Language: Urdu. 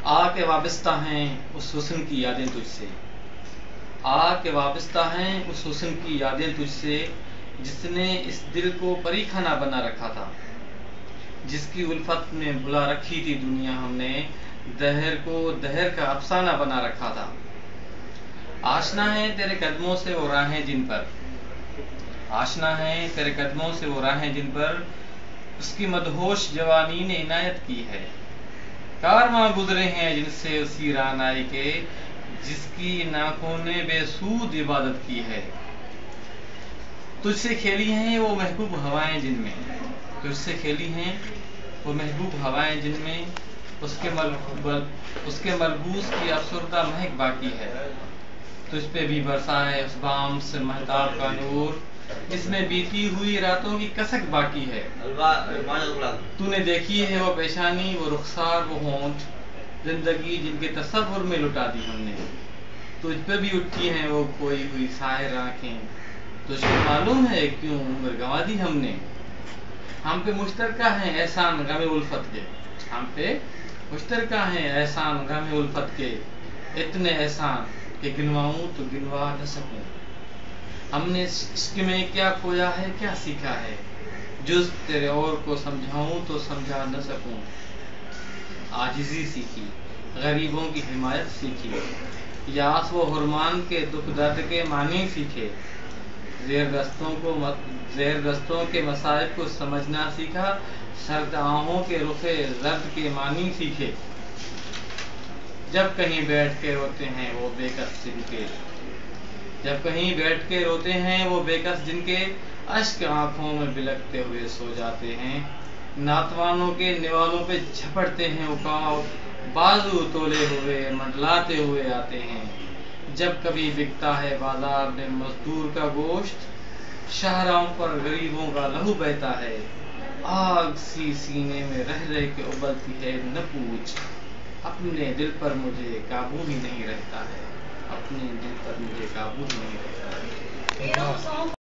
آ کے وابستہ ہیں اس حسن کی یادیں تجھ سے، آ کے وابستہ ہیں اس حسن کی یادیں تجھ سے، جس نے اس دل کو پری خانہ بنا رکھا تھا، جس کی الفت میں بھلا رکھی تھی دنیا ہم نے، دہر کو دہر کا افسانہ بنا رکھا تھا۔ آشنا ہے تیرے قدموں سے وہ راہیں جن پر، آشنا ہے تیرے قدموں سے وہ راہیں جن پر اس کی مدہوش جوانی نے عنایت کی ہے، کارواں گزرے ہیں جن سے اسی رعنائی کے، جس کی ناکوں نے بے سود عبادت کی ہے۔ تجھ سے کھیلی ہیں وہ محبوب ہوائیں جن میں، تجھ سے کھیلی ہیں وہ محبوب ہوائیں جن میں اس کے ملبوس کی افسردہ مہک باقی ہے، تجھ پہ بھی برسا ہے اس بام سے مہتاب کا نور، جس میں بیتی ہوئی راتوں کی کسک باقی ہے۔ تو نے دیکھی ہے وہ پیشانی، وہ رخسار، وہ ہونٹ، زندگی جن کے تصور میں لٹا دی ہم نے، تجھ پہ بھی اٹھی ہیں وہ کھوئی ہوئی ساحر آنکھیں، تجھ کو معلوم ہے کیوں عمر گنوا دی ہم نے۔ ہم پہ مشترکہ ہیں احسان غم الفت کے، ہم پہ مشترکہ ہیں احسان غم الفت کے، اتنے احسان کہ گنواؤں تو گنوا نہ سکوں۔ ہم نے عشق میں کیا کھویا ہے کیا سیکھا ہے، جز تیرے اور کو سمجھاؤں تو سمجھا نہ سکوں۔ عاجزی سیکھی، غریبوں کی حمایت سیکھی، یاس و حرمان کے دکھ درد کے معنی سیکھے، زیر دستوں کے مصائب کو سمجھنا سیکھا، سرد آہوں کے رخ زرد کے معنی سیکھے، جب کہیں بیٹھ کے روتے ہیں وہ بے کس جن کے، جب کہیں بیٹھ کے روتے ہیں وہ بے کس جن کے، اشک آنکھوں میں بلکتے ہوئے سو جاتے ہیں، ناتوانوں کے نوالوں پہ جھپٹتے ہیں عقاب، بازو تولے ہوئے منڈلاتے ہوئے آتے ہیں، جب کبھی بکتا ہے بازار میں مزدور کا گوشت، شاہراہوں پر غریبوں کا لہو بہتا ہے، آگ سی سینے میں رہ رہ کے ابلتی ہے نہ پوچھ، اپنے دل پر مجھے قابو ہی نہیں رہتا ہے، اپنے دل پر مجھے قابو ہی نہیں رہتا ہے۔